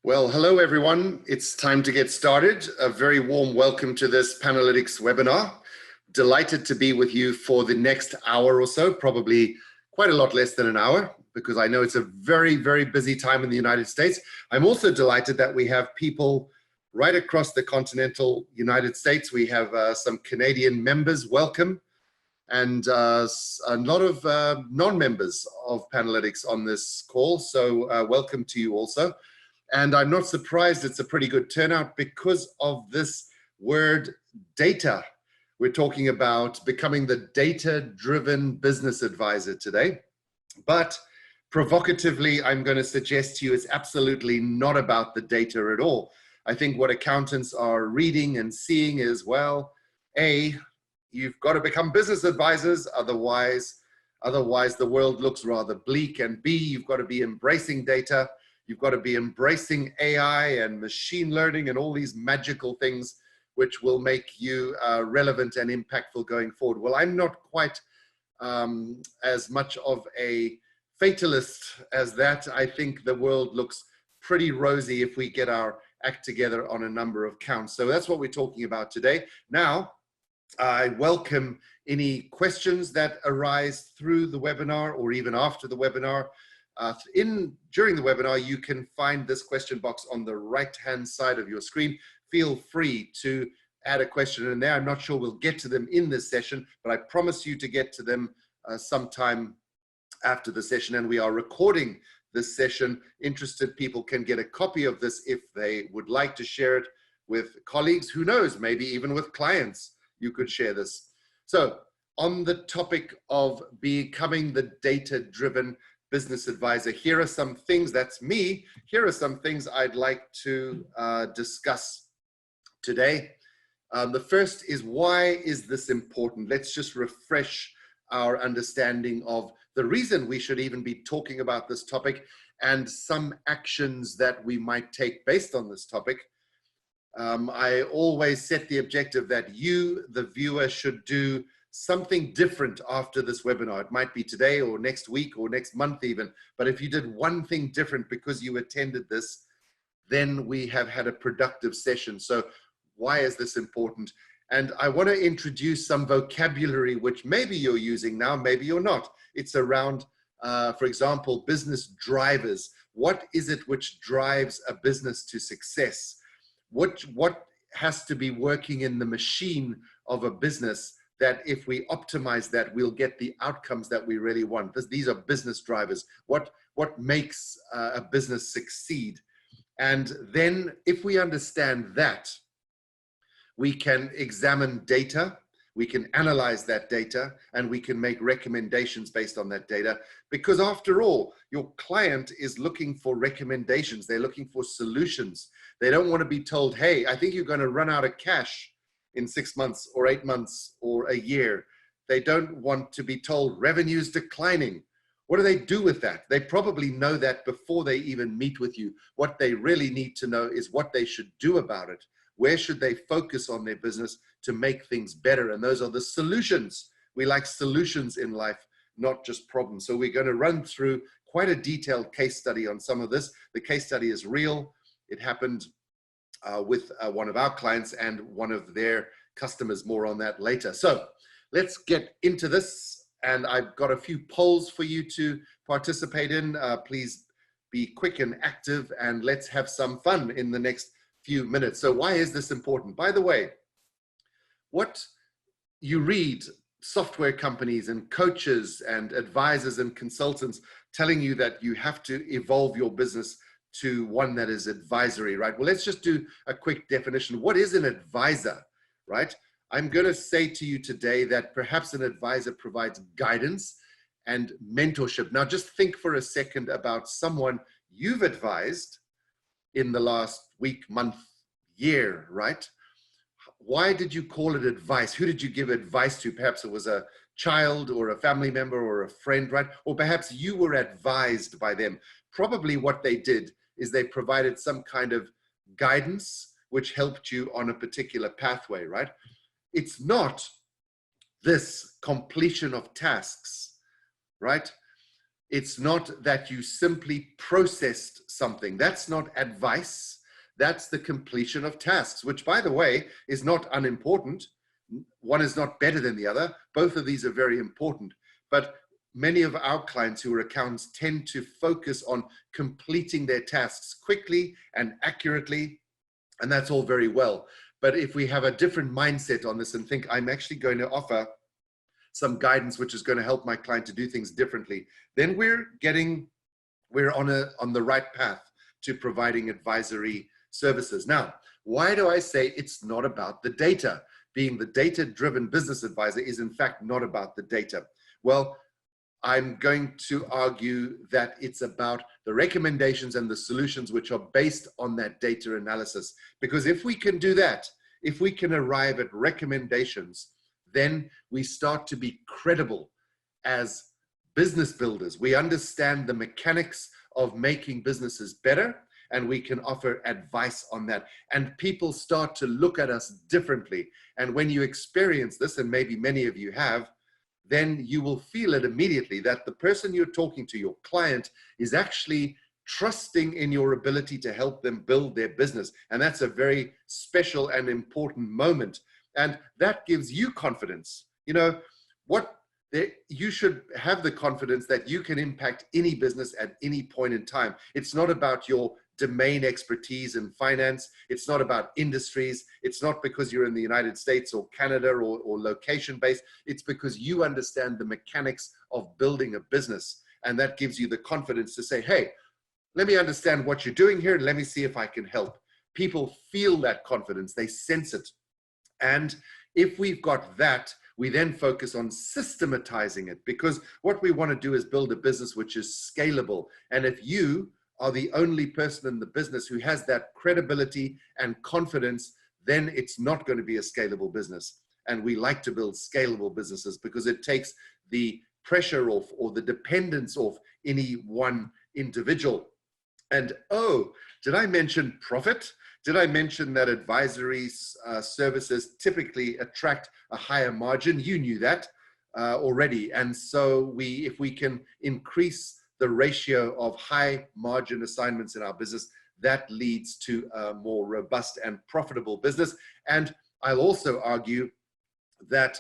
Well, hello everyone. It's time to get started. A very warm welcome to this Panalytics webinar. Delighted to be with you for the next hour or so, probably quite a lot less than an hour, because I know it's a very, very busy time in the United States. I'm also delighted that we have people right across the continental United States. We have some Canadian members, welcome, and a lot of non-members of Panalytics on this call. So welcome to you also. And I'm not surprised it's a pretty good turnout because of this word data. We're talking about becoming the data-driven business advisor today. But provocatively, I'm going to suggest to you it's absolutely not about the data at all. I think what accountants are reading and seeing is, well, A, you've got to become business advisors, otherwise the world looks rather bleak, and B, you've got to be embracing data. You've got to be embracing AI and machine learning and all these magical things which will make you relevant and impactful going forward. Well, I'm not quite as much of a fatalist as that. I think the world looks pretty rosy if we get our act together on a number of counts. So that's what we're talking about today. Now, I welcome any questions that arise through the webinar or even after the webinar. During the webinar, you can find this question box on the right-hand side of your screen. Feel free to add a question in there. I'm not sure we'll get to them in this session, but I promise you to get to them sometime after the session. And we are recording this session. Interested people can get a copy of this if they would like to share it with colleagues. Who knows, maybe even with clients, you could share this. So on the topic of becoming the data-driven business advisor, here are some things, that's me, here are some things I'd like to discuss today. The first is, why is this important? Let's just refresh our understanding of the reason we should even be talking about this topic and some actions that we might take based on this topic. I always set the objective that you, the viewer, should do something different after this webinar. It might be today or next week or next month even, but if you did one thing different because you attended this, then we have had a productive session. So why is this important? And I want to introduce some vocabulary which maybe you're using now, maybe you're not. It's around, for example, business drivers. What is it which drives a business to success? What has to be working in the machine of a business that if we optimize that, we'll get the outcomes that we really want? These are business drivers. What makes a business succeed? And then if we understand that, we can examine data, we can analyze that data, and we can make recommendations based on that data. Because after all, your client is looking for recommendations. They're looking for solutions. They don't want to be told, hey, I think you're going to run out of cash in 6 months or 8 months or a year. They don't want to be told revenue's declining. What do they do with that? They probably know that before they even meet with you. What they really need to know is what they should do about it. Where should they focus on their business to make things better? And those are the solutions. We like solutions in life, not just problems. So we're going to run through quite a detailed case study on some of this. The case study is real. It happened with one of our clients and one of their customers. More on that later. So let's get into this. And I've got a few polls for you to participate in. Please be quick and active, and let's have some fun in the next few minutes. So why is this important? By the way, what you read, software companies and coaches and advisors and consultants telling you that you have to evolve your business to one that is advisory, right? Well, let's just do a quick definition. What is an advisor, right? I'm going to say to you today that perhaps an advisor provides guidance and mentorship. Now, just think for a second about someone you've advised in the last week, month, year, right? Why did you call it advice? Who did you give advice to? Perhaps it was a child or a family member or a friend, right? Or perhaps you were advised by them. Probably what they did is they provided some kind of guidance which helped you on a particular pathway, right? It's not this completion of tasks, right? It's not that you simply processed something. That's not advice. That's the completion of tasks, which, by the way, is not unimportant. One is not better than the other. Both of these are very important. But many of our clients who are accountants tend to focus on completing their tasks quickly and accurately, and that's all very well. But if we have a different mindset on this and think, I'm actually going to offer some guidance which is going to help my client to do things differently, then we're on the right path to providing advisory services. Now, why do I say it's not about the data? Being the data-driven business advisor is in fact not about the data. Well, I'm going to argue that it's about the recommendations and the solutions which are based on that data analysis. Because if we can do that, if we can arrive at recommendations, then we start to be credible as business builders. We understand the mechanics of making businesses better, and we can offer advice on that. And people start to look at us differently. And when you experience this, and maybe many of you have, then you will feel it immediately that the person you're talking to, your client, is actually trusting in your ability to help them build their business. And that's a very special and important moment. And that gives you confidence. You know, you should have the confidence that you can impact any business at any point in time. It's not about your domain expertise in finance. It's not about industries. It's not because you're in the United States or Canada or location-based. It's because you understand the mechanics of building a business. And that gives you the confidence to say, hey, let me understand what you're doing here and let me see if I can help. People feel that confidence. They sense it. And if we've got that, we then focus on systematizing it, because what we want to do is build a business which is scalable. And if you are the only person in the business who has that credibility and confidence, then it's not going to be a scalable business. And we like to build scalable businesses because it takes the pressure off or the dependence off any one individual. And oh, did I mention profit? Did I mention that advisory services typically attract a higher margin? You knew that already. And so if we can increase the ratio of high margin assignments in our business, that leads to a more robust and profitable business. And I'll also argue that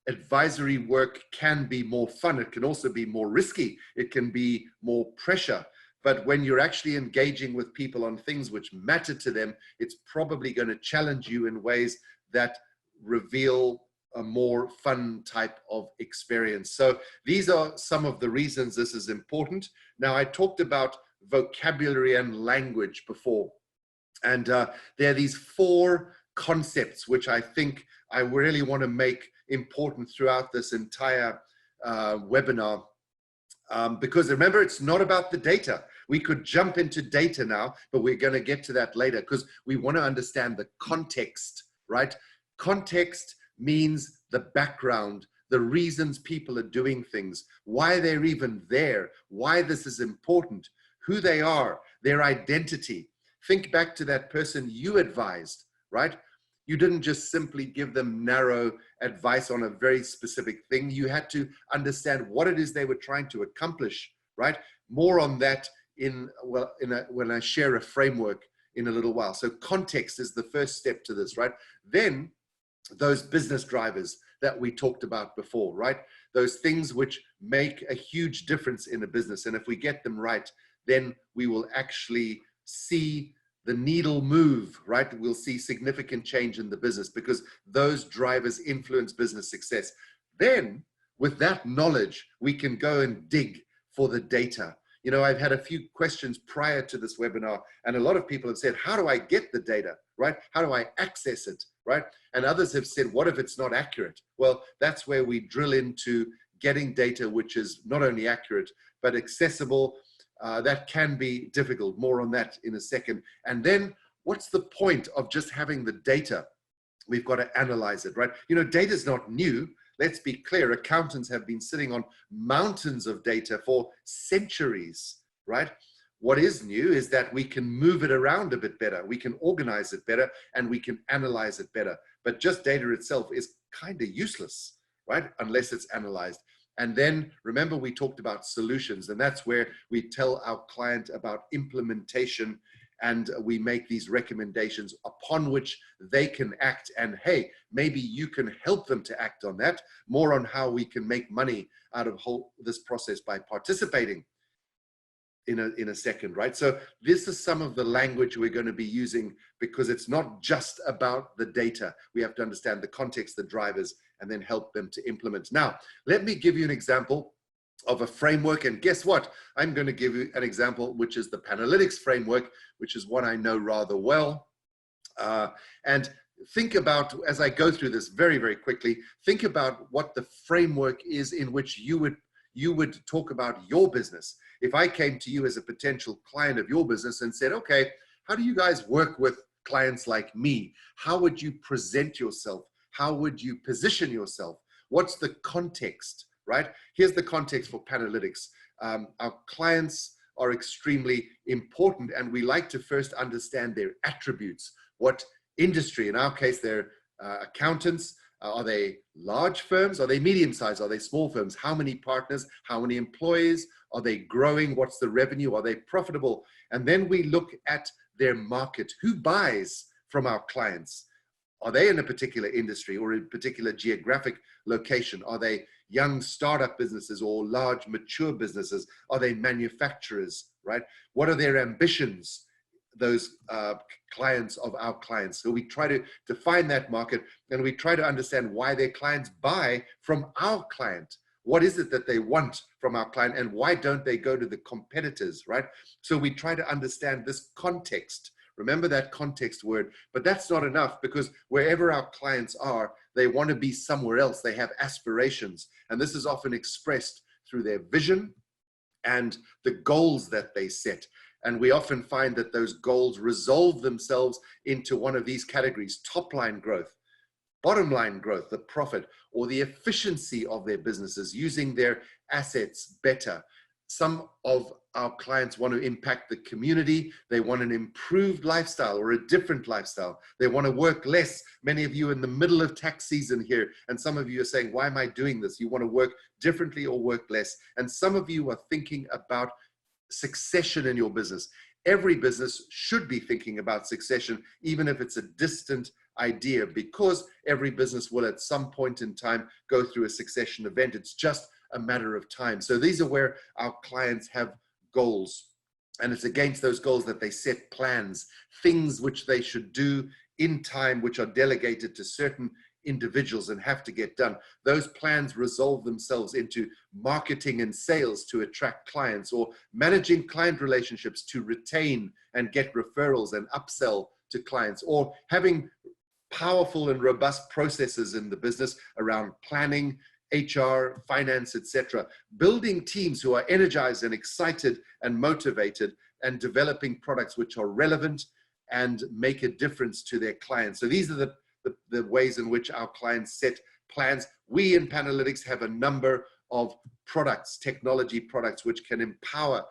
advisory work can be more fun. It can also be more risky. It can be more pressure. But when you're actually engaging with people on things which matter to them, it's probably going to challenge you in ways that reveal a more fun type of experience. So these are some of the reasons this is important. Now, I talked about vocabulary and language before, and there are these 4 concepts which I think I really want to make important throughout this entire webinar. Because remember, it's not about the data. We could jump into data now, but we're going to get to that later because we want to understand the context, right? Context means the background, the reasons people are doing things, why they're even there, why this is important, who they are, their identity. Think back to that person you advised, right? You didn't just simply give them narrow advice on a very specific thing. You had to understand what it is they were trying to accomplish, right? More on that when I share a framework in a little while. So context is the first step to this, right? Then those business drivers that we talked about before, right? Those things which make a huge difference in a business. And if we get them right, then we will actually see the needle move, right? We'll see significant change in the business because those drivers influence business success. Then with that knowledge, we can go and dig for the data. You know, I've had a few questions prior to this webinar, and a lot of people have said, how do I get the data, right? How do I access it, right? And others have said, what if it's not accurate? Well, that's where we drill into getting data which is not only accurate, but accessible. That can be difficult. More on that in a second. And then what's the point of just having the data? We've got to analyze it, right? You know, data is not new. Let's be clear. Accountants have been sitting on mountains of data for centuries, right? What is new is that we can move it around a bit better. We can organize it better and we can analyze it better. But just data itself is kind of useless, right? Unless it's analyzed. And then remember, we talked about solutions, and that's where we tell our client about implementation, and we make these recommendations upon which they can act. And hey, maybe you can help them to act on that. More on how we can make money out of this process by participating in a second, right? So this is some of the language we're going to be using, because it's not just about the data. We have to understand the context, the drivers, and then help them to implement. Now, let me give you an example of a framework. And guess what? I'm going to give you an example, which is the Panalytics framework, which is one I know rather well. And think about, as I go through this very, very quickly, think about what the framework is in which you would talk about your business. If I came to you as a potential client of your business and said, okay, how do you guys work with clients like me? How would you present yourself? How would you position yourself? What's the context, right? Here's the context for Panalytics. Our clients are extremely important, and we like to first understand their attributes. What industry? In our case, they're accountants. Are they large firms? Are they medium-sized? Are they small firms? How many partners? How many employees? Are they growing? What's the revenue? Are they profitable? And then we look at their market. Who buys from our clients? Are they in a particular industry or a particular geographic location? Are they young startup businesses or large mature businesses? Are they manufacturers, right? What are their ambitions? Those clients of our clients. So we try to define that market, and we try to understand why their clients buy from our client. What is it that they want from our client, and why don't they go to the competitors, right? So we try to understand this context. Remember that context word, but that's not enough, because wherever our clients are, they want to be somewhere else. They have aspirations, and this is often expressed through their vision and the goals that they set. And we often find that those goals resolve themselves into one of these categories: top line growth, bottom line growth, the profit, or the efficiency of their businesses, using their assets better. Some of our clients want to impact the community. They want an improved lifestyle or a different lifestyle. They want to work less. Many of you in the middle of tax season here, and some of you are saying, why am I doing this? You want to work differently or work less. And some of you are thinking about succession in your business. Every business should be thinking about succession, even if it's a distant idea, because every business will at some point in time go through a succession event. It's just a matter of time. So these are where our clients have goals, and it's against those goals that they set plans, things which they should do in time, which are delegated to certain individuals and have to get done. Those plans resolve themselves into marketing and sales to attract clients, or managing client relationships to retain and get referrals and upsell to clients, or having powerful and robust processes in the business around planning, HR, finance, etc. Building teams who are energized and excited and motivated, and developing products which are relevant and make a difference to their clients. So these are the ways in which our clients set plans. We in Panalytics have a number of products, technology products, which can empower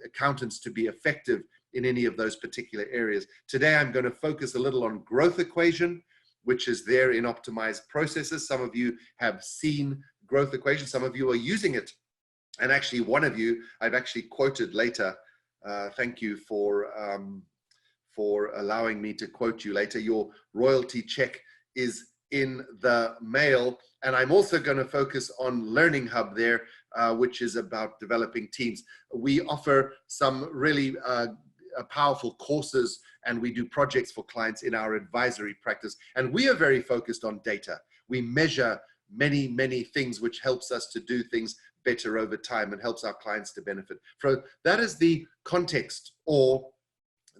accountants to be effective in any of those particular areas. Today, I'm going to focus a little on growth equation, which is there in optimized processes. Some of you have seen growth equation. Some of you are using it. And actually, one of you, I've actually quoted later. Thank you for allowing me to quote you later. Your royalty check is in the mail. And I'm also going to focus on Learning Hub there, which is about developing teams. We offer some really powerful courses, and we do projects for clients in our advisory practice. And we are very focused on data. We measure many, many things, which helps us to do things better over time and helps our clients to benefit. So that is the context or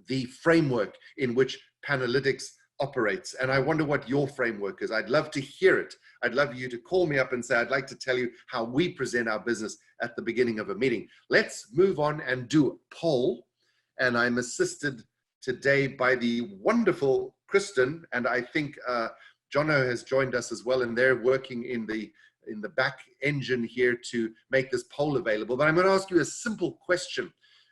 the framework in which Panalytics operates. And I wonder what your framework is. I'd love to hear it. I'd love you to call me up and say, I'd like to tell you how we present our business at the beginning of a meeting. Let's move on and do a poll. And I'm assisted today by the wonderful Kristen, and I think Jono has joined us as well, and they're working in the back engine here to make this poll available. But I'm going to ask you a simple question.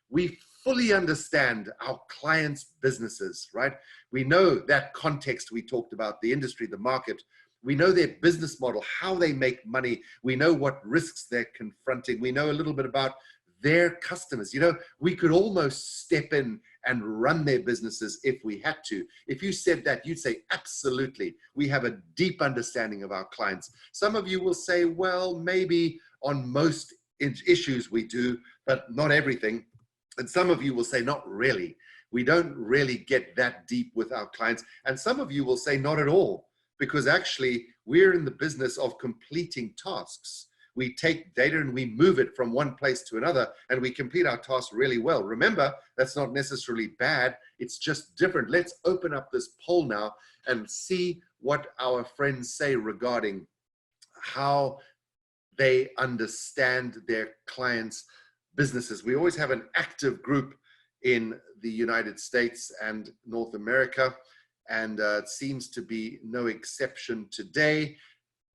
We fully understand our clients' businesses, right? We know that context we talked about, the industry, the market. We know their business model, how they make money. We know what risks they're confronting. We know a little bit about their customers. You know, we could almost step in and run their businesses if we had to. If you said that, you'd say, absolutely. We have a deep understanding of our clients. Some of you will say, well, maybe on most issues we do, but not everything. And some of you will say, not really. We don't really get that deep with our clients. And some of you will say, not at all, because actually we're in the business of completing tasks. We take data and we move it from one place to another, and we complete our tasks really well. Remember, that's not necessarily bad. It's just different. Let's open up this poll now and see what our friends say regarding how they understand their clients' businesses. We always have an active group in the United States and North America, and it seems to be no exception today.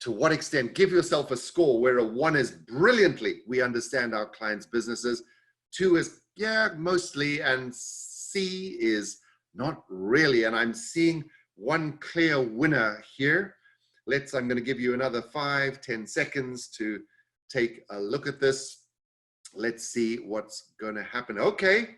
To what extent? Give yourself a score where a 1 is brilliantly, we understand our clients' businesses. 2 is, yeah, mostly, and C is not really. And I'm seeing one clear winner here. I'm going to give you another 5-10 seconds to take a look at this. Let's see what's going to happen. Okay.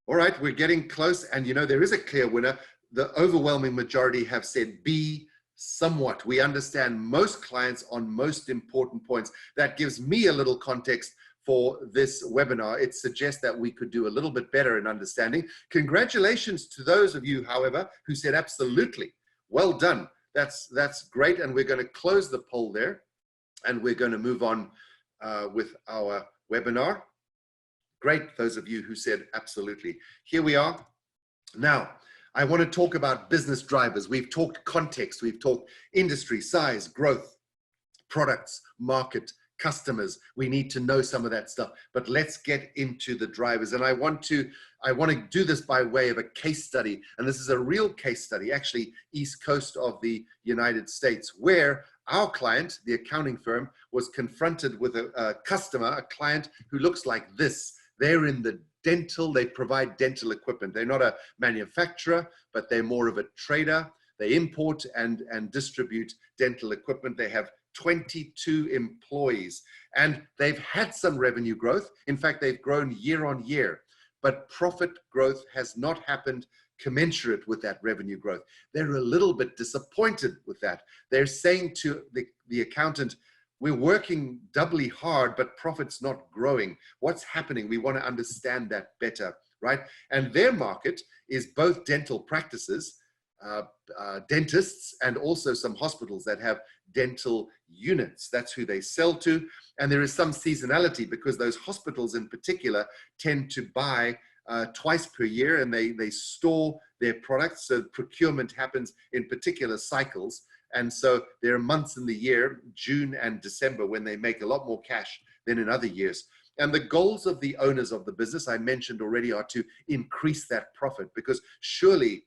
All right. We're getting close. And you know, there is a clear winner. The overwhelming majority have said B, somewhat. We understand most clients on most important points. That gives me a little context for this webinar. It suggests that we could do a little bit better in understanding. Congratulations to those of you, however, who said absolutely. Well done. That's great. And we're going to close the poll there, and we're going to move on with our webinar. Great, those of you who said absolutely. Here we are. Now, I want to talk about business drivers. We've talked context, we've talked industry, size, growth, products, market, customers. We need to know some of that stuff, but let's get into the drivers. And I want to do this by way of a case study. And this is a real case study, actually, East Coast of the United States, where our client, the accounting firm, was confronted with a customer, a client who looks like this. They're in the dental, they provide dental equipment. They're not a manufacturer, but they're more of a trader. They import and distribute dental equipment. They have 22 employees, and they've had some revenue growth. In fact, they've grown year on year, but profit growth has not happened commensurate with that revenue growth. They're a little bit disappointed with that. They're saying to the accountant, we're working doubly hard, but profit's not growing. What's happening? We want to understand that better, right? And their market is both dental practices, dentists, and also some hospitals that have dental units. That's who they sell to. And there is some seasonality because those hospitals in particular tend to buy twice per year, and they store their products. So procurement happens in particular cycles. And so there are months in the year, June and December, when they make a lot more cash than in other years. And the goals of the owners of the business, I mentioned already, are to increase that profit, because surely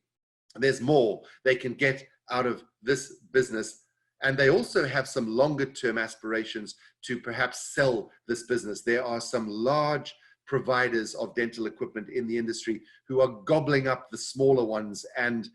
there's more they can get out of this business. And they also have some longer term aspirations to perhaps sell this business. There are some large providers of dental equipment in the industry who are gobbling up the smaller ones and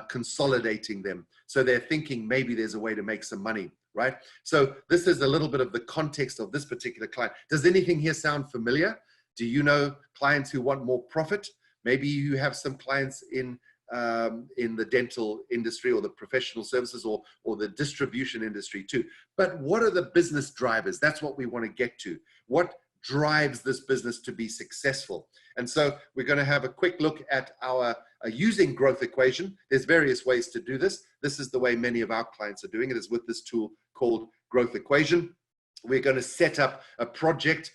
consolidating them. So they're thinking maybe there's a way to make some money, right? So this is a little bit of the context of this particular client. Does anything here sound familiar? Do you know clients who want more profit? Maybe you have some clients in the dental industry or the professional services or the distribution industry too. But what are the business drivers? That's what we want to get to. What drives this business to be successful? And so we're going to have a quick look at our using growth equation. There's various ways to do this. This is the way many of our clients are doing it, is with this tool called growth equation. We're going to set up a project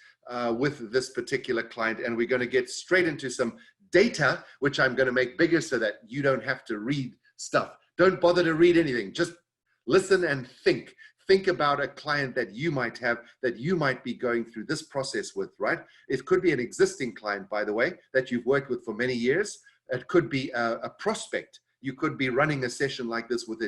with this particular client, and we're going to get straight into some data, which I'm going to make bigger so that you don't have to read stuff. Don't bother to read anything. Just listen and think. Think about a client that you might have, that you might be going through this process with, right? It could be an existing client, by the way, that you've worked with for many years. It could be a prospect. You could be running a session like this with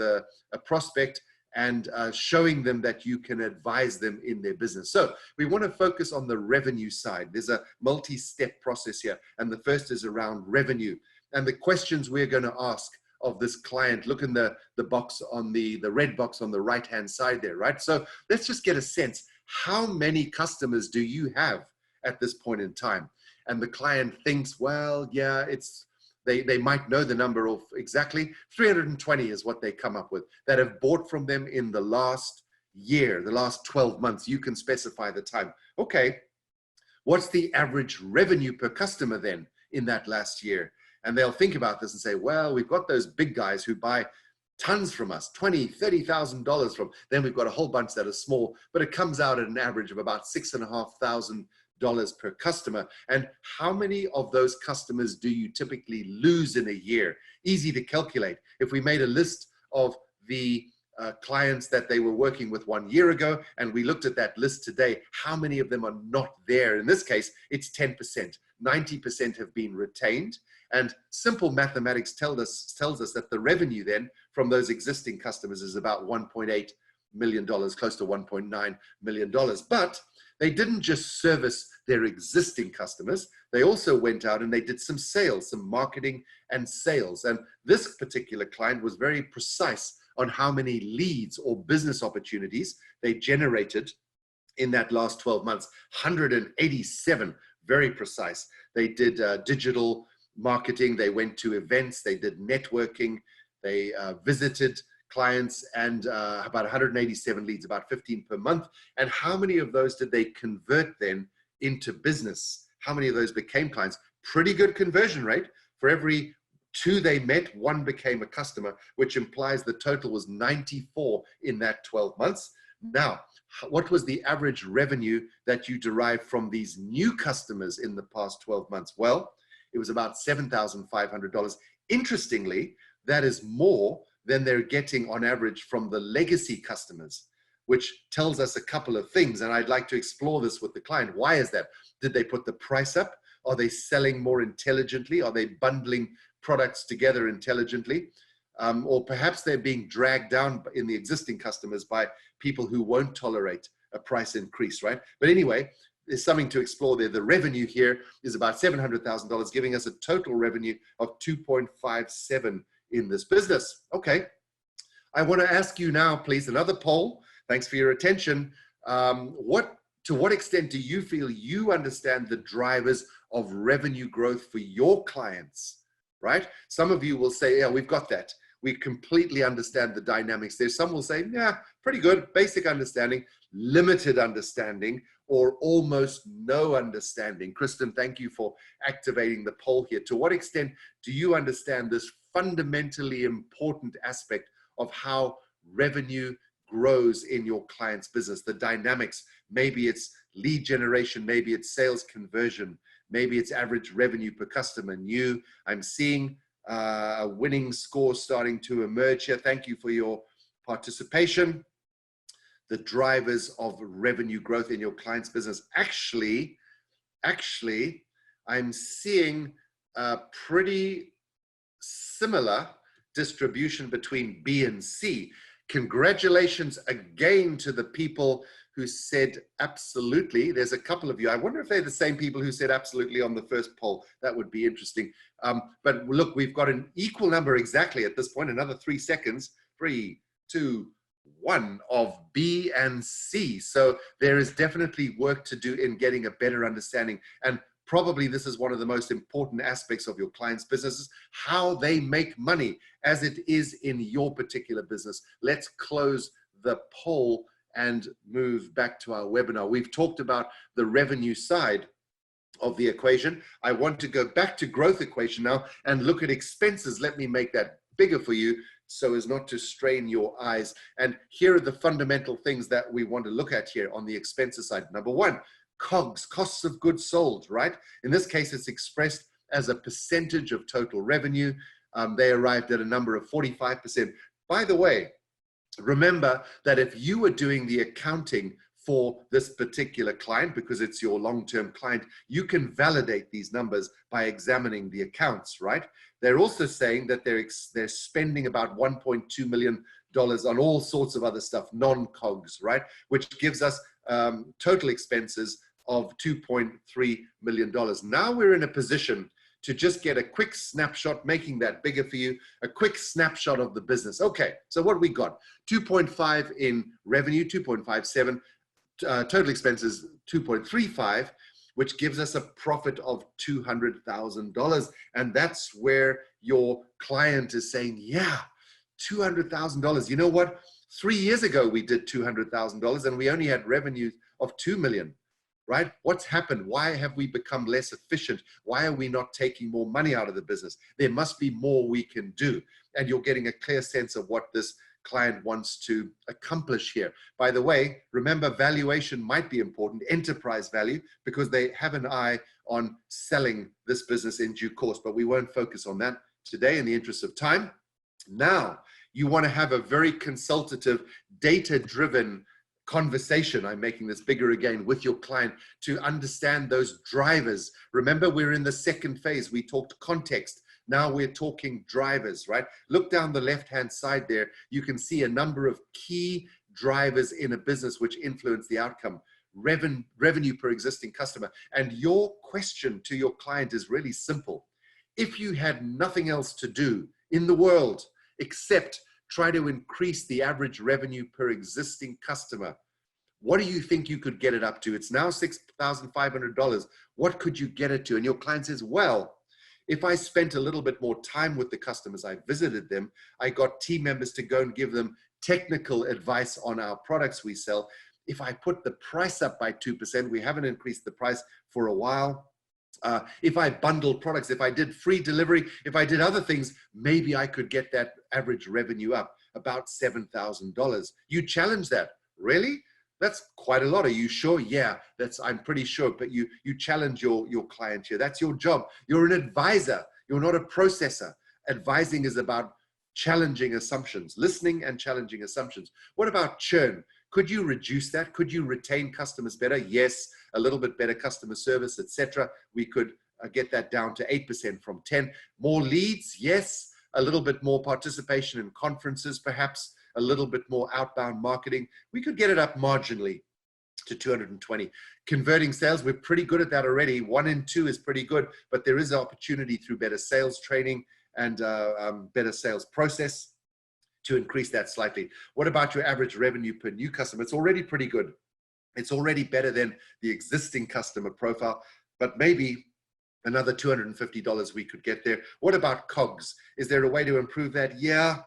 a prospect and showing them that you can advise them in their business. So we want to focus on the revenue side. There's a multi-step process here. And the first is around revenue. And the questions we're going to ask of this client. Look in the box on the red box on the right-hand side there, right? So let's just get a sense. How many customers do you have at this point in time? And the client thinks, well, yeah, they might know the number of exactly 320 is what they come up with that have bought from them in the last year, the last 12 months. You can specify the time. Okay, what's the average revenue per customer then in that last year? And they'll think about this and say, well, we've got those big guys who buy tons from us, $20,000, $30,000 from. Then we've got a whole bunch that are small, but it comes out at an average of about $6,500 per customer. And how many of those customers do you typically lose in a year? Easy to calculate. If we made a list of the clients that they were working with 1 year ago, and we looked at that list today, how many of them are not there? In this case, it's 10%. 90% have been retained. And simple mathematics tells us that the revenue then from those existing customers is about $1.8 million, close to $1.9 million. But they didn't just service their existing customers. They also went out and they did some sales, some marketing and sales. And this particular client was very precise on how many leads or business opportunities they generated in that last 12 months. 187, very precise. They did digital marketing. They went to events. They did networking. They visited clients, and about 187 leads, about 15 per month. And how many of those did they convert then into business? How many of those became clients? Pretty good conversion rate. For every 2 they met, 1 became a customer, which implies the total was 94 in that 12 months. Now, what was the average revenue that you derived from these new customers in the past 12 months? Well, it was about $7,500. Interestingly, that is more than they're getting on average from the legacy customers, which tells us a couple of things. And I'd like to explore this with the client. Why is that? Did they put the price up? Are they selling more intelligently? Are they bundling products together intelligently? Or perhaps they're being dragged down in the existing customers by people who won't tolerate a price increase, right? But anyway, there's something to explore there. The revenue here is about $700,000, giving us a total revenue of 2.57 in this business. Okay, I want to ask you now, please, another poll. Thanks for your attention. To what extent do you feel you understand the drivers of revenue growth for your clients, right? Some of you will say, yeah, we've got that. We completely understand the dynamics there. Some will say, yeah, pretty good, basic understanding, limited understanding, or almost no understanding. Kristen, thank you for activating the poll here. To what extent do you understand this fundamentally important aspect of how revenue grows in your client's business, the dynamics? Maybe it's lead generation, maybe it's sales conversion, maybe it's average revenue per customer new. I'm seeing a winning score starting to emerge here. Thank you for your participation. The drivers of revenue growth in your client's business. Actually, I'm seeing a pretty similar distribution between B and C. Congratulations again to the people who said absolutely. There's a couple of you. I wonder if they're the same people who said absolutely on the first poll. That would be interesting. But look, we've got an equal number exactly at this point, another 3 seconds. 3, 2, 1 of B and C. So there is definitely work to do in getting a better understanding. And probably this is one of the most important aspects of your clients' businesses, how they make money as it is in your particular business. Let's close the poll and move back to our webinar. We've talked about the revenue side of the equation. I want to go back to growth equation now and look at expenses. Let me make that bigger for you so as not to strain your eyes. And here are the fundamental things that we want to look at here on the expenses side. Number 1, COGS, costs of goods sold, right? In this case, it's expressed as a percentage of total revenue. They arrived at a number of 45%. By the way, remember that if you were doing the accounting for this particular client, because it's your long-term client, you can validate these numbers by examining the accounts, right? They're also saying that they're spending about $1.2 million on all sorts of other stuff, non-COGS, right? Which gives us total expenses of $2.3 million. Now we're in a position to just get a quick snapshot, making that bigger for you, a quick snapshot of the business. Okay, so what we got? 2.5 in revenue, 2.57, total expenses 2.35, which gives us a profit of $200,000. And that's where your client is saying, yeah, $200,000. You know what? 3 years ago, we did $200,000 and we only had revenues of 2 million, right? What's happened? Why have we become less efficient? Why are we not taking more money out of the business? There must be more we can do. And you're getting a clear sense of what this client wants to accomplish here. By the way, remember, valuation might be important, enterprise value, because they have an eye on selling this business in due course, but we won't focus on that today in the interest of time. Now, you want to have a very consultative, data-driven conversation. I'm making this bigger again with your client to understand those drivers. Remember, we're in the second phase. We talked context. Now we're talking drivers, right? Look down the left-hand side there. You can see a number of key drivers in a business which influence the outcome. Revenue per existing customer. And your question to your client is really simple. If you had nothing else to do in the world except try to increase the average revenue per existing customer, what do you think you could get it up to? It's now $6,500. What could you get it to? And your client says, well, if I spent a little bit more time with the customers, I visited them, I got team members to go and give them technical advice on our products we sell. If I put the price up by 2%, we haven't increased the price for a while. If I bundled products, if I did free delivery, if I did other things, maybe I could get that average revenue up about $7,000. You challenge that. Really? That's quite a lot. Are you sure? Yeah, I'm pretty sure. But you challenge your client here. That's your job. You're an advisor. You're not a processor. Advising is about challenging assumptions, listening and challenging assumptions. What about churn? Could you reduce that? Could you retain customers better? Yes, a little bit better customer service, etc. We could get that down to 8% from 10. More leads? Yes. A little bit more participation in conferences, perhaps. A little bit more outbound marketing. We could get it up marginally to 220. Converting sales, we're pretty good at that already. 1 in 2 is pretty good, but there is an opportunity through better sales training and better sales process to increase that slightly. What about your average revenue per new customer? It's already pretty good. It's already better than the existing customer profile, but maybe another $250 we could get there. What about COGS? Is there a way to improve that? Yeah.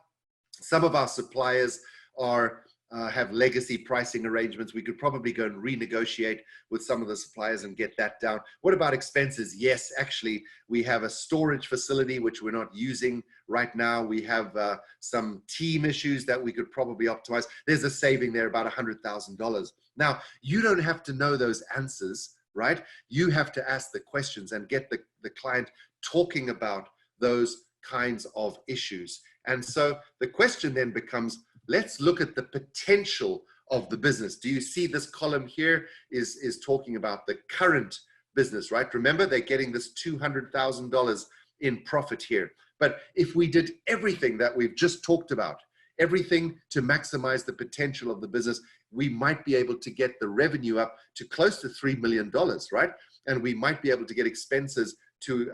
Some of our suppliers have legacy pricing arrangements. We could probably go and renegotiate with some of the suppliers and get that down. What about expenses? Yes, actually, we have a storage facility which we're not using right now. We have some team issues that we could probably optimize. There's a saving there about $100,000. Now, you don't have to know those answers, right? You have to ask the questions and get the client talking about those kinds of issues. And so the question then becomes, let's look at the potential of the business. Do you see this column here is talking about the current business, right? Remember, they're getting this $200,000 in profit here. But if we did everything that we've just talked about, everything to maximize the potential of the business, we might be able to get the revenue up to close to $3 million, right? And we might be able to get expenses to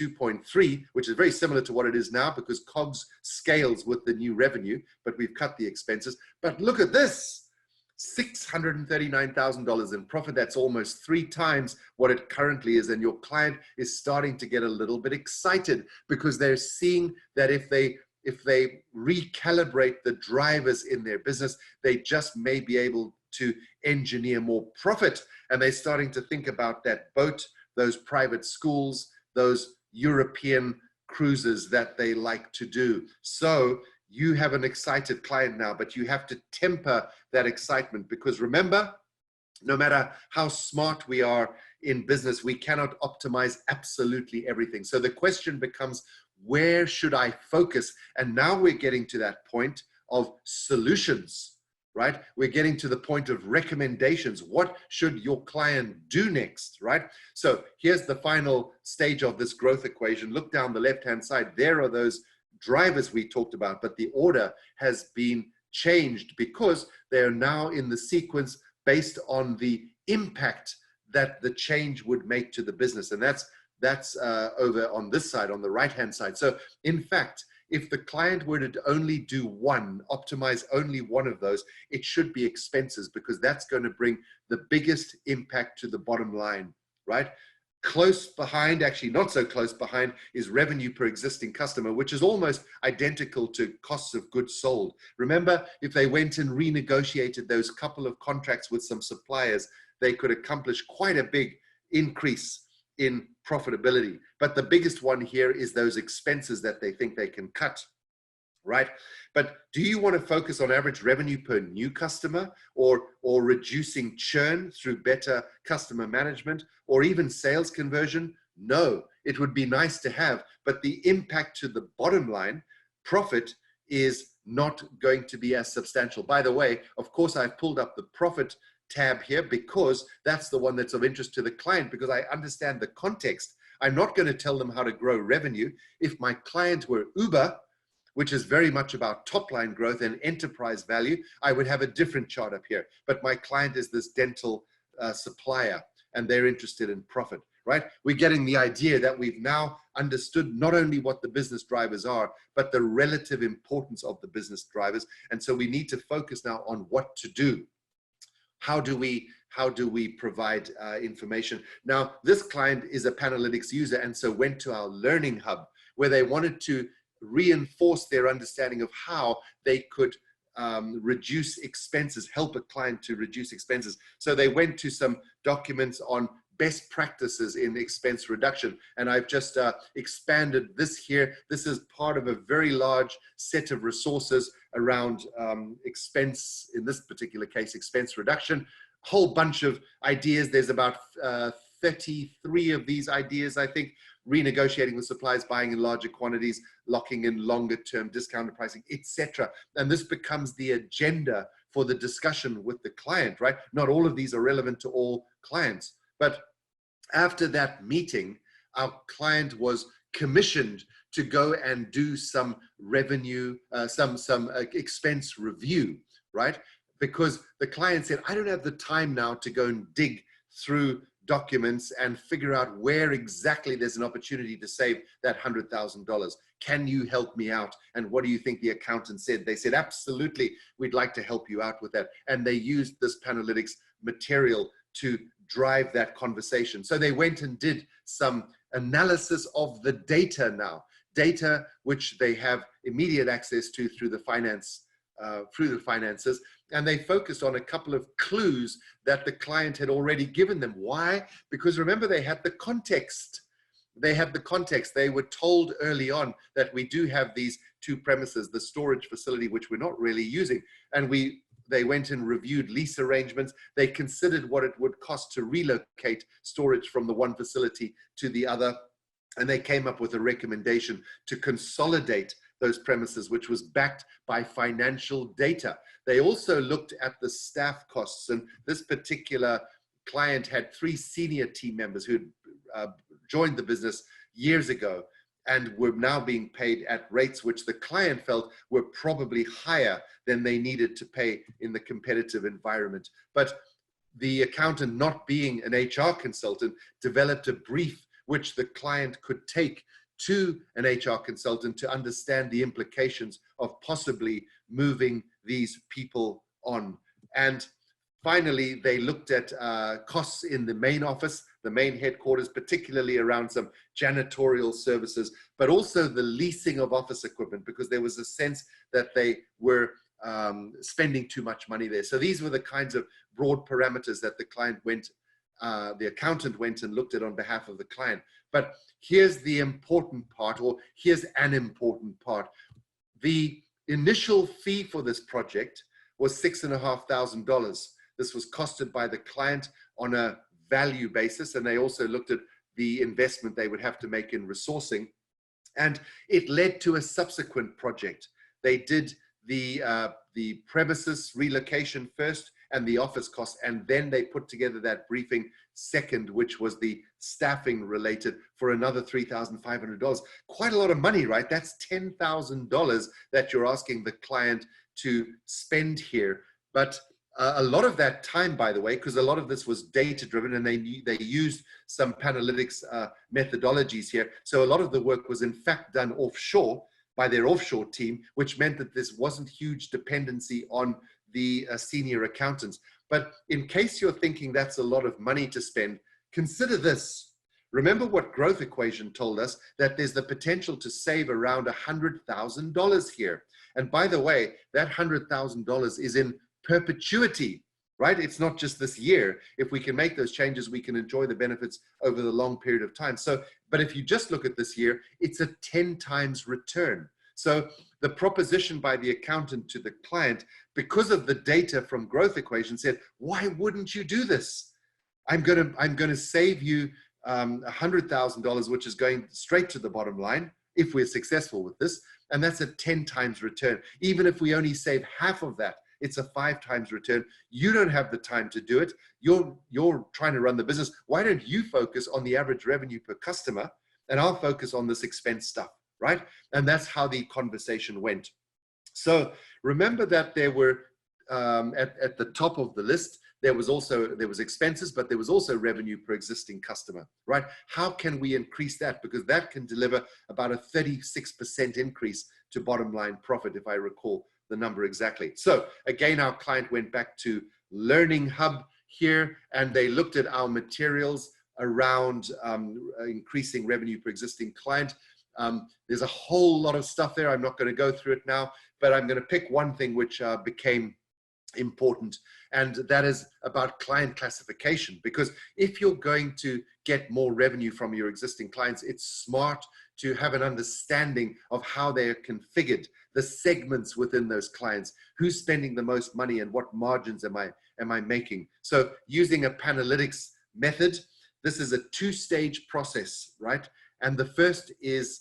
2.3, which is very similar to what it is now because COGS scales with the new revenue, but we've cut the expenses. But look at this, $639,000 in profit. That's almost 3 times what it currently is. And your client is starting to get a little bit excited because they're seeing that if they recalibrate the drivers in their business, they just may be able to engineer more profit. And they're starting to think about that boat, those private schools, those European cruises that they like to do. So you have an excited client now, but you have to temper that excitement because remember, no matter how smart we are in business, we cannot optimize absolutely everything. So the question becomes, where should I focus? And now we're getting to that point of solutions, right? We're getting to the point of recommendations. What should your client do next, right? So here's the final stage of this growth equation. Look down the left-hand side. There are those drivers we talked about, but the order has been changed because they are now in the sequence based on the impact that the change would make to the business. And that's That's over on this side, on the right-hand side. So in fact, if the client were to only do one, optimize only one of those, it should be expenses, because that's going to bring the biggest impact to the bottom line, right? Close behind, actually not so close behind, is revenue per existing customer, which is almost identical to costs of goods sold. Remember, if they went and renegotiated those couple of contracts with some suppliers, they could accomplish quite a big increase in profitability. But the biggest one here is those expenses that they think they can cut, right? But do you want to focus on average revenue per new customer, or reducing churn through better customer management, or even sales conversion? No, it would be nice to have, but the impact to the bottom line profit is not going to be as substantial. By the way, of course, I've pulled up the profit tab here because that's the one that's of interest to the client, because I understand the context. I'm not going to tell them how to grow revenue. If my client were Uber, which is very much about top line growth and enterprise value, I would have a different chart up here. But my client is this dental supplier, and they're interested in profit, right? We're getting the idea that we've now understood not only what the business drivers are, but the relative importance of the business drivers. And so we need to focus now on what to do. How do we provide information? Now, this client is a Panalytics user, and so went to our learning hub, where they wanted to reinforce their understanding of how they could reduce expenses, help a client to reduce expenses. So they went to some documents on best practices in expense reduction. And I've just expanded this here. This is part of a very large set of resources around expense, in this particular case, expense reduction. Whole bunch of ideas. There's about 33 of these ideas, I think. Renegotiating with suppliers, buying in larger quantities, locking in longer term discounted pricing, etc. And this becomes the agenda for the discussion with the client, right? Not all of these are relevant to all clients. But after that meeting, our client was commissioned to go and do some revenue, some expense review, right? Because the client said, I don't have the time now to go and dig through documents and figure out where exactly there's an opportunity to save that $100,000. Can you help me out? And what do you think the accountant said? They said, absolutely, we'd like to help you out with that. And they used this Panalytics material to drive that conversation. So they went and did some analysis of the data now, data which they have immediate access to through the finances. And they focused on a couple of clues that the client had already given them. Why? Because remember, they had the context. They had the context. They were told early on that we do have these two premises, the storage facility, which we're not really using. And they went and reviewed lease arrangements. They considered what it would cost to relocate storage from the one facility to the other. And they came up with a recommendation to consolidate those premises, which was backed by financial data. They also looked at the staff costs, and this particular client had 3 senior team members who had joined the business years ago and were now being paid at rates which the client felt were probably higher than they needed to pay in the competitive environment. But the accountant, not being an HR consultant, developed a brief which the client could take to an HR consultant to understand the implications of possibly moving these people on. And finally, they looked at costs in the main office, the main headquarters, particularly around some janitorial services, but also the leasing of office equipment, because there was a sense that they were spending too much money there. So these were the kinds of broad parameters that the client went, the accountant went and looked at on behalf of the client. But here's the important part, or here's an important part. The initial fee for this project was $6,500. This was costed by the client on a value basis, and they also looked at the investment they would have to make in resourcing. And it led to a subsequent project. They did the premises relocation first and the office costs, and then they put together that briefing second, which was the staffing related, for another $3,500. Quite a lot of money, right? That's $10,000 that you're asking the client to spend here. But A lot of that time, by the way, because a lot of this was data driven, and they used some Panalytics methodologies here. So a lot of the work was in fact done offshore by their offshore team, which meant that this wasn't huge dependency on the senior accountants. But in case you're thinking that's a lot of money to spend, consider this. Remember what Growth Equation told us, that there's the potential to save around $100,000 here. And by the way, that $100,000 is in perpetuity, right? It's not just this year. If we can make those changes, we can enjoy the benefits over the long period of time. So, but if you just look at this year, it's a 10 times return. So the proposition by the accountant to the client, because of the data from Growth Equation, said, why wouldn't you do this? I'm gonna save you $100,000, which is going straight to the bottom line if we're successful with this. And that's a 10 times return. Even if we only save half of that, it's a 5 times return. You don't have the time to do it. You're trying to run the business. Why don't you focus on the average revenue per customer, and I'll focus on this expense stuff, right? And that's how the conversation went. So remember that there were at the top of the list, there was expenses, but there was also revenue per existing customer, right? How can we increase that? Because that can deliver about a 36% increase to bottom line profit, if I recall the number exactly. So again, our client went back to Learning Hub here, and they looked at our materials around increasing revenue per existing client. There's a whole lot of stuff there. I'm not going to go through it now, but I'm going to pick one thing which became important, and that is about client classification. Because if you're going to get more revenue from your existing clients, it's smart to have an understanding of how they are configured, the segments within those clients, who's spending the most money, and what margins am I making. So using a Panalytics method, this is a 2-stage process, right? And the first is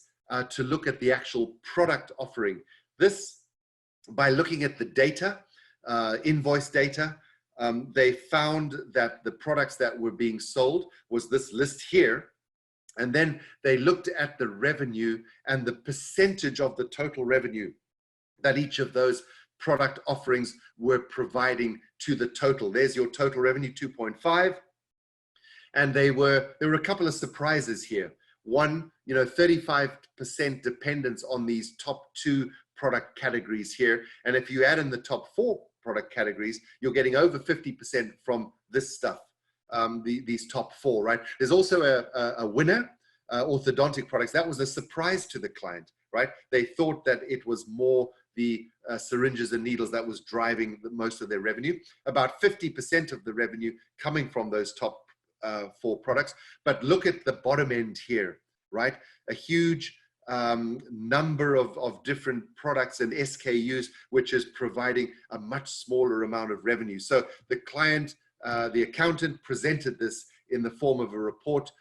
to look at the actual product offering. This, by looking at the data, invoice data, they found that the products that were being sold was this list here. And then they looked at the revenue and the percentage of the total revenue that each of those product offerings were providing to the total. There's your total revenue, 2.5. And there were a couple of surprises here. One, 35% dependence on these top 2 product categories here. And if you add in the top 4 product categories, you're getting over 50% from this stuff, these top 4, right? There's also a winner, orthodontic products. That was a surprise to the client, right? They thought that it was more the syringes and needles that was driving most of their revenue. About 50% of the revenue coming from those top 4 products. But look at the bottom end here, right? A huge number of different products and SKUs, which is providing a much smaller amount of revenue. So the client, the accountant, presented this in the form of a report,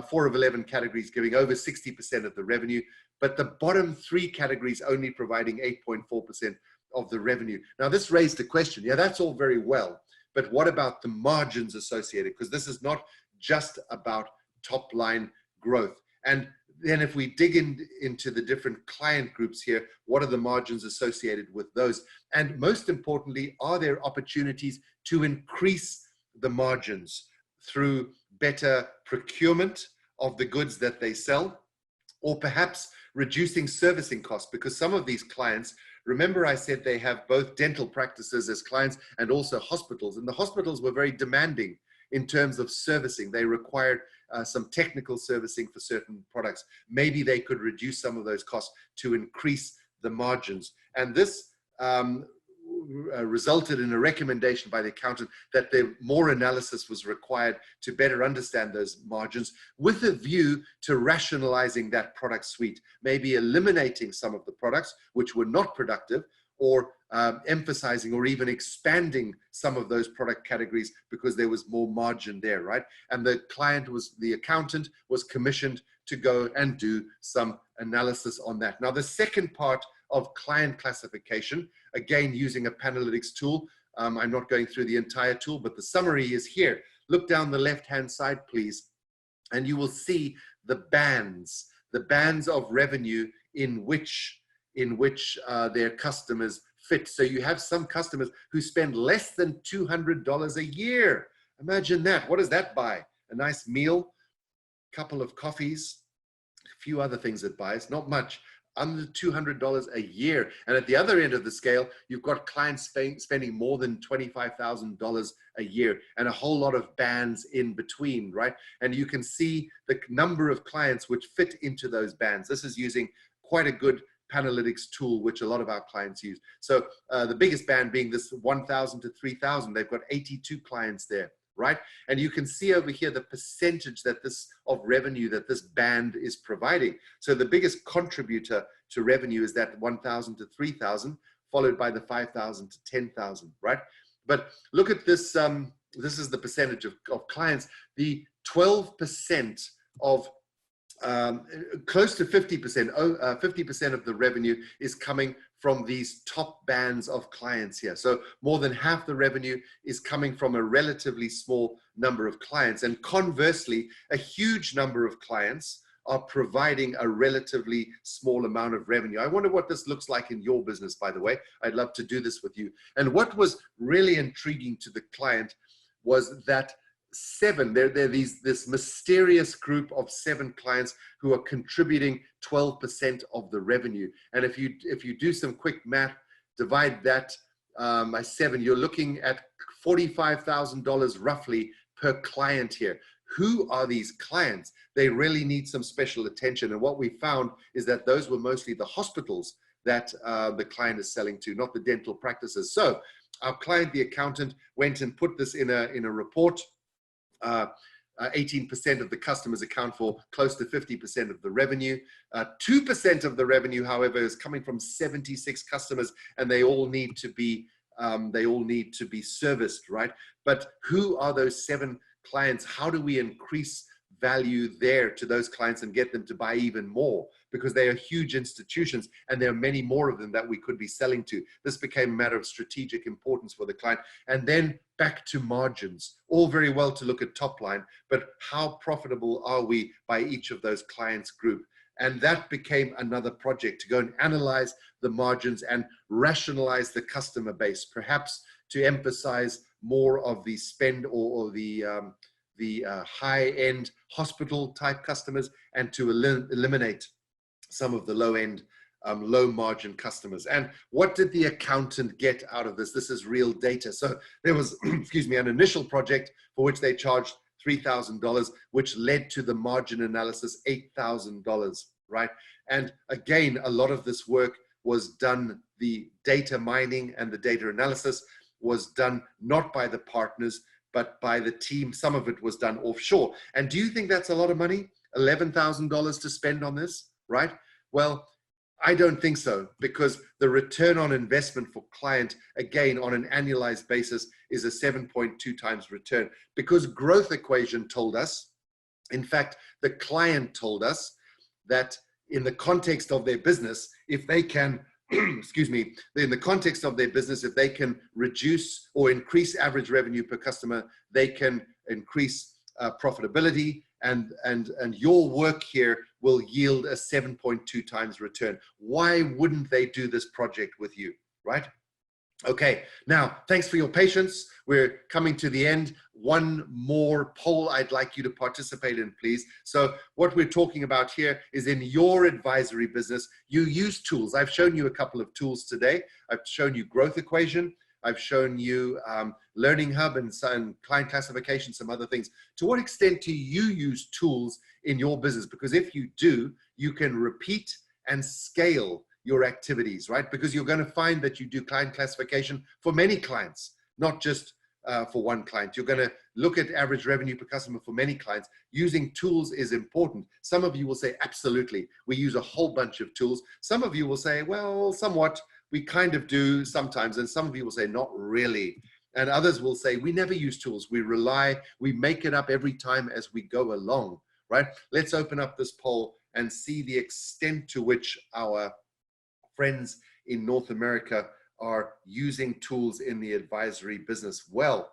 4 of 11 categories giving over 60% of the revenue, but the bottom 3 categories only providing 8.4% of the revenue. Now this raised a question. Yeah, that's all very well, but what about the margins associated? Because this is not just about top line growth. And then if we dig into the different client groups here, what are the margins associated with those? And most importantly, are there opportunities to increase the margins through better procurement of the goods that they sell, or perhaps reducing servicing costs? Because some of these clients, remember I said they have both dental practices as clients and also hospitals, and the hospitals were very demanding in terms of servicing. They required some technical servicing for certain products. Maybe they could reduce some of those costs to increase the margins. And this resulted in a recommendation by the accountant that more analysis was required to better understand those margins, with a view to rationalizing that product suite, maybe eliminating some of the products which were not productive, or emphasizing or even expanding some of those product categories because there was more margin there, right? And the accountant was commissioned to go and do some analysis on that. Now, the second part of client classification, again, using a Panalytics tool. I'm not going through the entire tool, but the summary is here. Look down the left-hand side, please, and you will see the bands of revenue in which their customers fit. So you have some customers who spend less than $200 a year. Imagine that. What does that buy? A nice meal, a couple of coffees, a few other things it buys, not much, under $200 a year. And at the other end of the scale, you've got clients spending more than $25,000 a year, and a whole lot of bands in between, right? And you can see the number of clients which fit into those bands. This is using quite a good Panalytics tool, which a lot of our clients use. So the biggest band being this 1,000 to 3,000, they've got 82 clients there, right? And you can see over here the percentage that this of revenue that this band is providing. So the biggest contributor to revenue is that 1,000 to 3,000, followed by the 5,000 to 10,000, right? But look at this. This is the percentage of clients. The 12% of close to 50%, 50% of the revenue is coming from these top bands of clients here. So more than half the revenue is coming from a relatively small number of clients. And conversely, a huge number of clients are providing a relatively small amount of revenue. I wonder what this looks like in your business, by the way. I'd love to do this with you. And what was really intriguing to the client was that this mysterious group of 7 clients who are contributing 12% of the revenue. And if you do some quick math, divide that by 7, you're looking at $45,000 roughly per client here. Who are these clients? They really need some special attention. And what we found is that those were mostly the hospitals that the client is selling to, not the dental practices. So our client, the accountant, went and put this in a report. 18% of the customers account for close to 50% of the revenue. 2% of the revenue, however, is coming from 76 customers, and they all need to be serviced, right? But who are those 7 clients? How do we increase value there to those clients and get them to buy even more? Because they are huge institutions, and there are many more of them that we could be selling to. This became a matter of strategic importance for the client. And then back to margins. All very well to look at top line, but how profitable are we by each of those clients group? And that became another project to go and analyze the margins and rationalize the customer base, perhaps to emphasize more of the spend or the high-end hospital type customers, and to eliminate some of the low-end, low-margin customers. And what did the accountant get out of this? This is real data. So there was, excuse me, an initial project for which they charged $3,000, which led to the margin analysis, $8,000, right? And again, a lot of this work was done, the data mining and the data analysis was done not by the partners, but by the team. Some of it was done offshore. And do you think that's a lot of money? $11,000 to spend on this, right? Well, I don't think so, because the return on investment for client, again, on an annualized basis, is a 7.2 times return. Because growth equation told us, in fact, the client told us that in the context of their business, if they can excuse me, in the context of their business, if they can reduce or increase average revenue per customer, they can increase profitability, and your work here will yield a 7.2 times return. Why wouldn't they do this project with you, right? Okay, now, thanks for your patience. We're coming to the end. One more poll I'd like you to participate in, please. So what we're talking about here is in your advisory business, you use tools. I've shown you a couple of tools today. I've shown you growth equation. I've shown you Learning Hub and client classification, some other things. To what extent do you use tools in your business? Because if you do, you can repeat and scale your activities, right? Because you're going to find that you do client classification for many clients, not just for one client. You're going to look at average revenue per customer for many clients. Using tools is important. Some of you will say, absolutely, we use a whole bunch of tools. Some of you will say, well, somewhat, we kind of do sometimes. And some of you will say, not really. And others will say, we never use tools. We rely, we make it up every time as we go along, right? Let's open up this poll and see the extent to which our friends in North America are using tools in the advisory business. Well,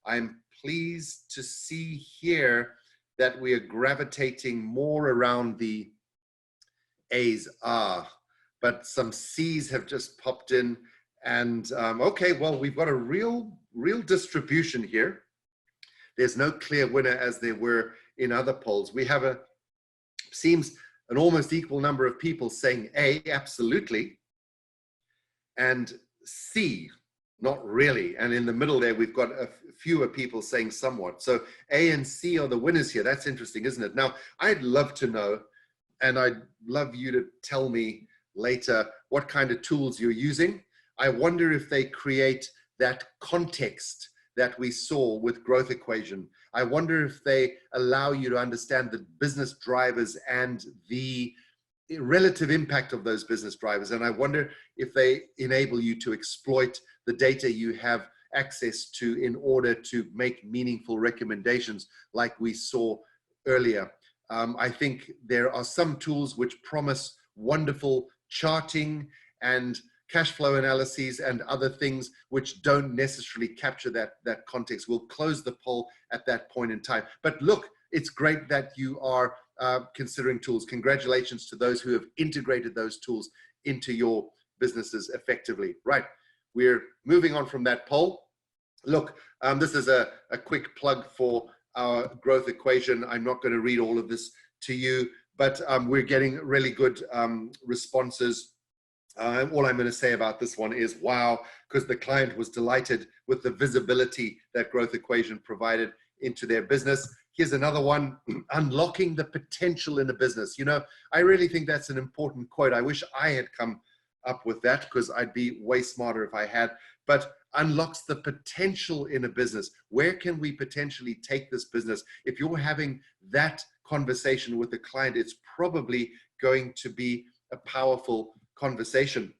I'm pleased to see here that we are gravitating more around the A's, but some C's have just popped in, And okay, well, we've got a real distribution here. There's no clear winner as there were in other polls. We have seems an almost equal number of people saying A, absolutely, and C, not really. And in the middle there, we've got fewer people saying somewhat. So A and C are the winners here. That's interesting, isn't it? Now, I'd love to know, and I'd love you to tell me later what kind of tools you're using. I wonder if they create that context that we saw with growth equation. I wonder if they allow you to understand the business drivers and the relative impact of those business drivers. And I wonder if they enable you to exploit the data you have access to in order to make meaningful recommendations like we saw earlier. I think there are some tools which promise wonderful charting and cash flow analyses and other things which don't necessarily capture that context. We'll close the poll at that point in time. But look, it's great that you are considering tools. Congratulations to those who have integrated those tools into your businesses effectively. Right, we're moving on from that poll. Look, this is a quick plug for our growth equation. I'm not going to read all of this to you, but we're getting really good responses. All I'm going to say about this one is wow, because the client was delighted with the visibility that growth equation provided into their business. Here's another one, unlocking the potential in a business. You know, I really think that's an important quote. I wish I had come up with that because I'd be way smarter if I had, but unlocks the potential in a business. Where can we potentially take this business? If you're having that conversation with the client, it's probably going to be a powerful conversation.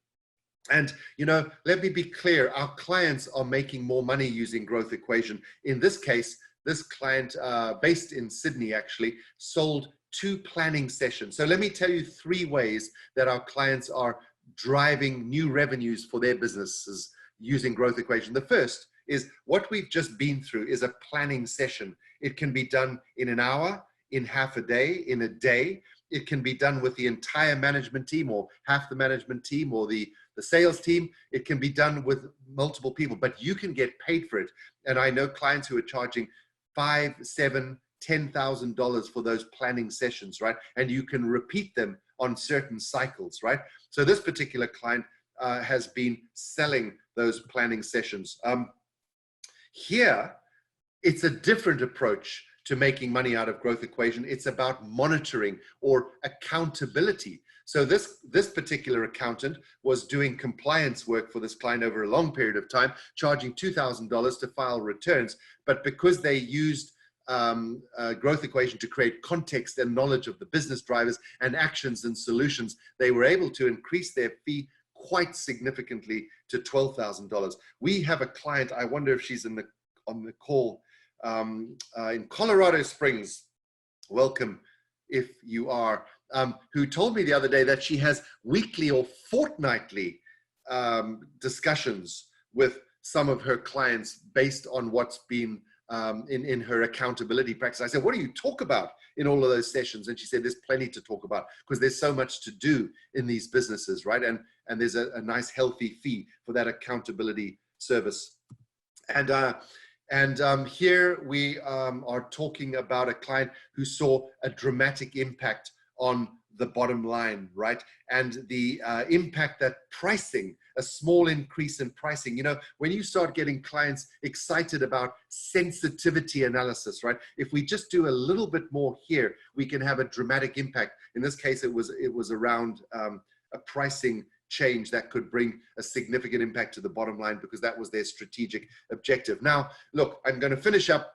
And, you know, let me be clear, our clients are making more money using growth equation. In this case, this client based in Sydney actually sold 2 planning sessions. So let me tell you 3 ways that our clients are driving new revenues for their businesses using growth equation. The first is what we've just been through is a planning session. It can be done in an hour, in half a day, in a day. It can be done with the entire management team or half the management team or the sales team. It can be done with multiple people, but you can get paid for it. And I know clients who are charging $5,000, $7,000, $10,000 for those planning sessions, right? And you can repeat them on certain cycles, right? So this particular client has been selling those planning sessions. Here, it's a different approach to making money out of growth equation. It's about monitoring or accountability. So this particular accountant was doing compliance work for this client over a long period of time, charging $2,000 to file returns. But because they used growth equation to create context and knowledge of the business drivers and actions and solutions, they were able to increase their fee quite significantly to $12,000. We have a client, I wonder if she's on the call, in Colorado Springs, welcome if you are, who told me the other day that she has weekly or fortnightly discussions with some of her clients based on what's been in her accountability practice. I said, what do you talk about in all of those sessions? And she said, there's plenty to talk about because there's so much to do in these businesses, right? And there's a nice healthy fee for that accountability service. And here we are talking about a client who saw a dramatic impact on the bottom line, right? And the impact that pricing, a small increase in pricing, you know, when you start getting clients excited about sensitivity analysis, right? If we just do a little bit more here, we can have a dramatic impact. In this case, it was around a pricing change that could bring a significant impact to the bottom line because that was their strategic objective. Now, look, I'm going to finish up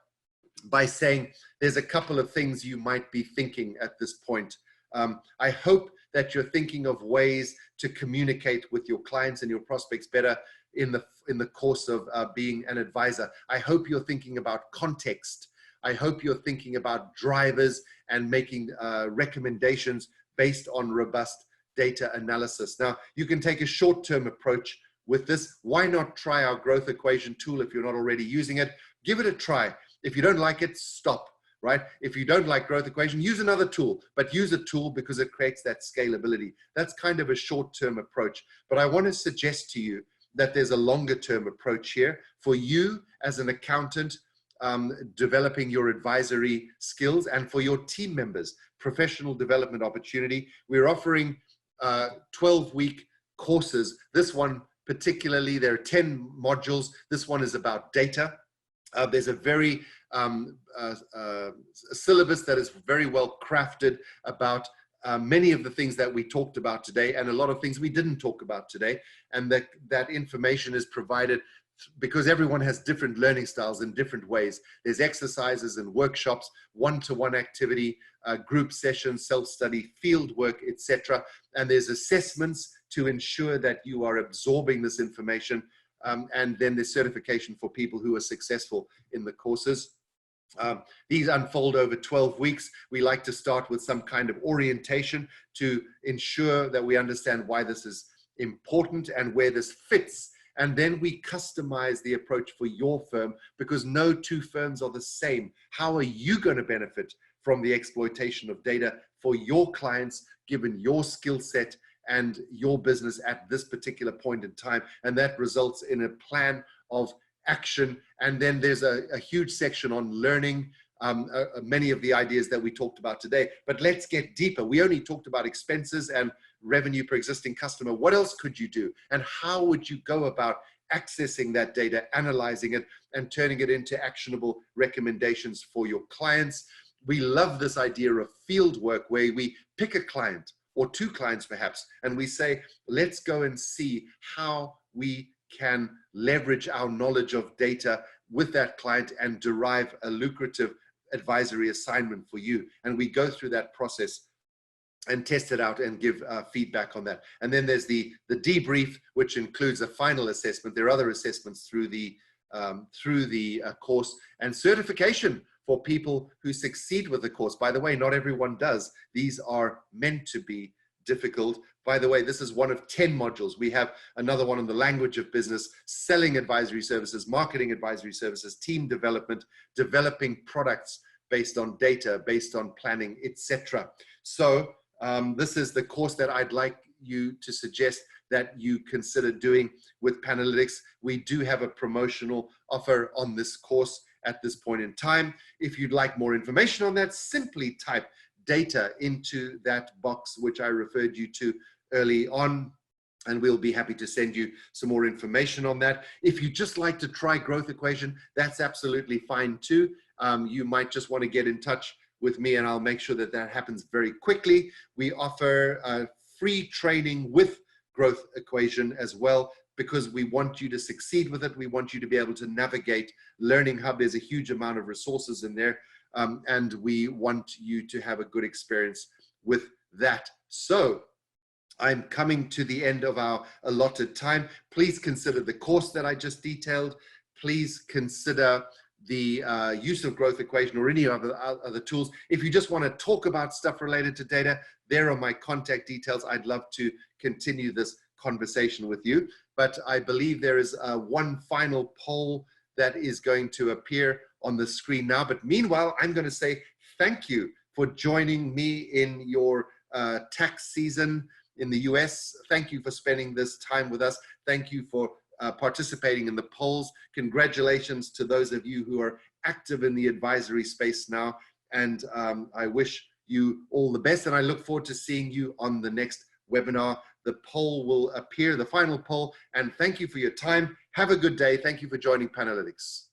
by saying there's a couple of things you might be thinking at this point. I hope that you're thinking of ways to communicate with your clients and your prospects better in the course of being an advisor. I hope you're thinking about context. I hope you're thinking about drivers and making recommendations based on robust data analysis. Now, you can take a short-term approach with this. Why not try our growth equation tool if you're not already using it? Give it a try. If you don't like it, stop, right? If you don't like growth equation, use another tool, but use a tool because it creates that scalability. That's kind of a short-term approach. But I want to suggest to you that there's a longer term approach here for you as an accountant, developing your advisory skills, and for your team members, professional development opportunity. We're offering 12-week courses. This one particularly, there are 10 modules. This one is about data. There's a very syllabus that is very well crafted about many of the things that we talked about today, and a lot of things we didn't talk about today. And that information is provided because everyone has different learning styles in different ways. There's exercises and workshops, one-to-one activity, group sessions, self-study, field work, etc. And there's assessments to ensure that you are absorbing this information. And then there's certification for people who are successful in the courses. These unfold over 12 weeks. We like to start with some kind of orientation to ensure that we understand why this is important and where this fits. And then we customize the approach for your firm, because no two firms are the same. How are you going to benefit from the exploitation of data for your clients, given your skill set and your business at this particular point in time? And that results in a plan of action. And then there's a huge section on learning many of the ideas that we talked about today. But let's get deeper. We only talked about expenses and revenue per existing customer. What else could you do? And how would you go about accessing that data, analyzing it, and turning it into actionable recommendations for your clients? We love this idea of field work, where we pick a client or two clients perhaps, and we say, let's go and see how we can leverage our knowledge of data with that client and derive a lucrative advisory assignment for you. And we go through that process and test it out and give feedback on that. And then there's the debrief, which includes a final assessment. There are other assessments through the course, and certification for people who succeed with the course. By the way, not everyone does. These are meant to be difficult. By the way, this is one of 10 modules. We have another one on the language of business, selling advisory services, marketing advisory services, team development, developing products based on data, based on planning, etc. So this is the course that I'd like you to suggest that you consider doing with Panalytics. We do have a promotional offer on this course at this point in time. If you'd like more information on that, simply type data into that box which I referred you to early on, and we'll be happy to send you some more information on that. If you just like to try Growth Equation, that's absolutely fine too. You might just want to get in touch with me, and I'll make sure that that happens very quickly. We offer free training with Growth Equation as well, because we want you to succeed with it. We want you to be able to navigate Learning Hub. There's a huge amount of resources in there, and we want you to have a good experience with that. So I'm coming to the end of our allotted time. Please consider the course that I just detailed. Please consider the use of Growth Equation or any other tools. If you just want to talk about stuff related to data, there are my contact details. I'd love to continue this conversation with you. But I believe there is one final poll that is going to appear on the screen now. But meanwhile, I'm going to say thank you for joining me in your tax season in the US. Thank you for spending this time with us. Thank you for participating in the polls. Congratulations to those of you who are active in the advisory space now. And I wish you all the best. And I look forward to seeing you on the next webinar. The poll will appear, the final poll. And thank you for your time. Have a good day. Thank you for joining Panalytics.